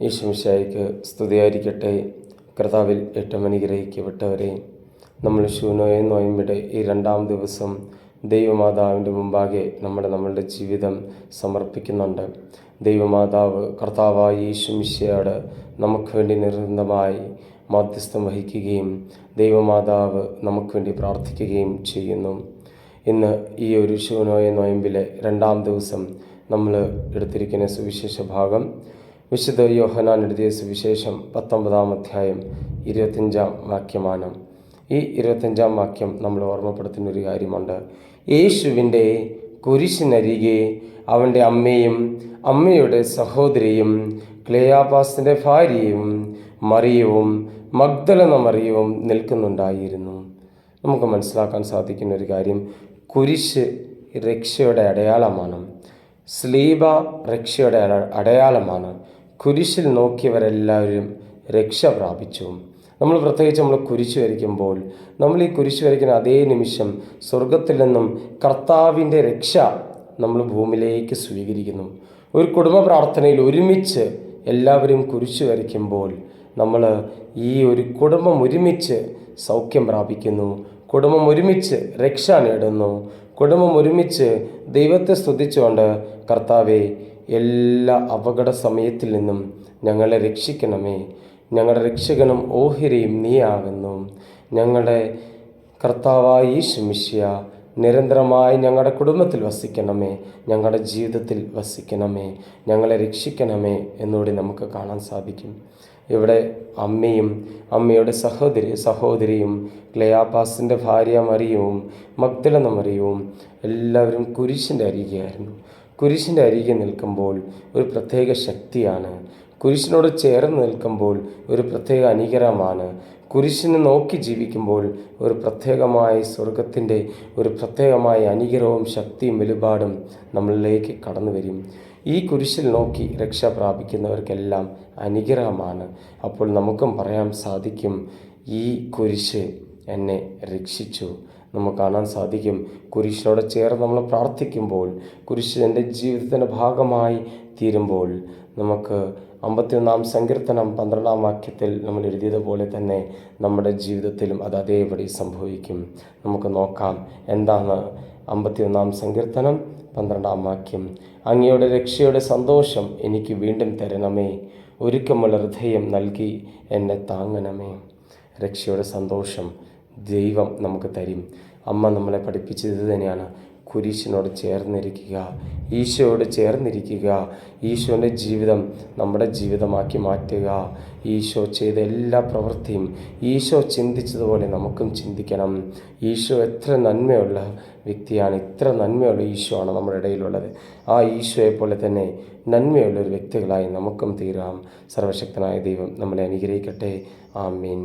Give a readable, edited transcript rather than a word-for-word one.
ഈശോമിശിഹായ്ക്ക് സ്തുതിയായിരിക്കട്ടെ. കർത്താവിൽ ഏറ്റവും അനുഗ്രഹിക്കപ്പെട്ടവരെ, നമ്മൾ ശൂനോയെ നോയമ്പിടെ ഈ 2-ാം ദിവസം ദൈവമാതാവിൻ്റെ മുമ്പാകെ നമ്മളുടെ ജീവിതം സമർപ്പിക്കുന്നുണ്ട്. ദൈവമാതാവ് കർത്താവായ ഈശോമിശിഹായോട് നമുക്ക് വേണ്ടി നിർബന്ധമായി മാധ്യസ്ഥം വഹിക്കുകയും ദൈവമാതാവ് നമുക്ക് വേണ്ടി പ്രാർത്ഥിക്കുകയും ചെയ്യുന്നു. ഇന്ന് ഈ ഒരു ശൂനോയെ നോയമ്പിലെ 2-ാം ദിവസം നമ്മൾ എടുത്തിരിക്കുന്ന സുവിശേഷ ഭാഗം വിശുദ്ധ യോഹന്നാൻ എഴുതിയ സുവിശേഷം 19-ാം അധ്യായം 25-ാം വാക്യമാണ്. ഈ 25-ാം വാക്യം നമ്മൾ ഓർമ്മപ്പെടുത്തുന്ന ഒരു കാര്യമുണ്ട്. യേശുവിൻ്റെ കുരിശിനരികെ അവൻ്റെ അമ്മയും അമ്മയുടെ സഹോദരിയും ക്ലെയോപ്പാസിൻ്റെ ഭാര്യയും മറിയവും മഗ്ദലന മറിയവും നിൽക്കുന്നുണ്ടായിരുന്നു. നമുക്ക് മനസ്സിലാക്കാൻ സാധിക്കുന്ന ഒരു കാര്യം, കുരിശ് രക്ഷയുടെ അടയാളമാണ്. സ്ലീബ രക്ഷയുടെ അടയാളമാണ്. കുരിശിൽ നോക്കിയവരെല്ലാവരും രക്ഷ പ്രാപിച്ചു. പ്രത്യേകിച്ച് നമ്മൾ കുരിശ് വരയ്ക്കുമ്പോൾ നമ്മൾ ഈ കുരിശ് വരയ്ക്കുന്ന അതേ നിമിഷം സ്വർഗത്തിൽ നിന്നും കർത്താവിൻ്റെ രക്ഷ നമ്മൾ ഭൂമിയിലേക്ക് സ്വീകരിക്കുന്നു. ഒരു കുടുംബ പ്രാർത്ഥനയിൽ ഒരുമിച്ച് എല്ലാവരും കുരിശ് വരയ്ക്കുമ്പോൾ നമ്മൾ ഈ ഒരു കുടുംബം ഒരുമിച്ച് സൗഖ്യം പ്രാപിക്കുന്നു, കുടുംബം ഒരുമിച്ച് രക്ഷ നേടുന്നു, കുടുംബം ഒരുമിച്ച് ദൈവത്തെ സ്തുതിച്ചുകൊണ്ട് കർത്താവെ, എല്ലാ അപകട സമയത്തിൽ നിന്നും ഞങ്ങളെ രക്ഷിക്കണമേ, ഞങ്ങളുടെ രക്ഷകനും ഓഹരിയും നീയാകുന്നു, ഞങ്ങളുടെ കർത്താവായ ഈശോമിശിഹാ നിരന്തരമായി ഞങ്ങളുടെ കുടുംബത്തിൽ വസിക്കണമേ, ഞങ്ങളുടെ ജീവിതത്തിൽ വസിക്കണമേ, ഞങ്ങളെ രക്ഷിക്കണമേ എന്നുകൂടി നമുക്ക് കാണാൻ സാധിക്കും. ഇവിടെ അമ്മയും അമ്മയുടെ സഹോദരിയും ക്ലെയോപ്പാസിൻ്റെ ഭാര്യ മറിയവും മഗ്ദലന മറിയവും എല്ലാവരും കുരിശിൻ്റെ അരികെയായിരുന്നു. കുരിശിൻ്റെ അരികെ നിൽക്കുമ്പോൾ ഒരു പ്രത്യേക ശക്തിയാണ്. കുരിശിനോട് ചേർന്ന് നിൽക്കുമ്പോൾ ഒരു പ്രത്യേക അനുഗ്രഹമാണ്. കുരിശിനെ നോക്കി ജീവിക്കുമ്പോൾ ഒരു പ്രത്യേകമായ സ്വർഗത്തിൻ്റെ ഒരു പ്രത്യേകമായ അനുഗ്രഹവും ശക്തിയും വെളിപാടും നമ്മളിലേക്ക് കടന്നു വരും. ഈ കുരിശിൽ നോക്കി രക്ഷ പ്രാപിക്കുന്നവർക്കെല്ലാം അനുഗ്രഹമാണ്. അപ്പോൾ നമുക്കും പറയാൻ സാധിക്കും, ഈ കുരിശ് എന്നെ രക്ഷിച്ചു. നമുക്ക് കാണാൻ സാധിക്കും, കുരിശിനോട് ചേർന്ന് നമ്മൾ പ്രാർത്ഥിക്കുമ്പോൾ, കുരിശ് എൻ്റെ ജീവിതത്തിൻ്റെ ഭാഗമായി തീരുമ്പോൾ നമുക്ക് 51-ാം സങ്കീർത്തനം 12-ാം വാക്യത്തിൽ നമ്മൾ എഴുതിയതുപോലെ തന്നെ നമ്മുടെ ജീവിതത്തിലും അത് അതേപടി സംഭവിക്കും. നമുക്ക് നോക്കാം എന്താണ് 51-ാം സങ്കീർത്തനം 12-ാം വാക്യം. അങ്ങയുടെ രക്ഷയുടെ സന്തോഷം എനിക്ക് വീണ്ടും തരണമേ, ഒരുക്കമുള്ള ഹൃദയം നൽകി എന്നെ താങ്ങണമേ. രക്ഷയുടെ സന്തോഷം ദൈവം നമുക്ക് തരും. അമ്മ നമ്മളെ പഠിപ്പിച്ചത് ഇത് തന്നെയാണ്. കുരിശിനോട് ചേർന്നിരിക്കുക, ഈശോയോട് ചേർന്നിരിക്കുക, ഈശോൻ്റെ ജീവിതം നമ്മുടെ ജീവിതമാക്കി മാറ്റുക. ഈശോ ചെയ്ത എല്ലാ പ്രവൃത്തിയും ഈശോ ചിന്തിച്ചതുപോലെ നമുക്കും ചിന്തിക്കണം. ഈശോ എത്ര നന്മയുള്ള വ്യക്തിയാണ്, ഇത്ര നന്മയുള്ള ഈശോ ആണ് നമ്മുടെ ഇടയിലുള്ളത്. ആ ഈശോയെ പോലെ തന്നെ നന്മയുള്ള ഒരു വ്യക്തികളായി നമുക്കും തീരാം. സർവശക്തനായ ദൈവം നമ്മളെ അനുഗ്രഹിക്കട്ടെ. ആമീൻ.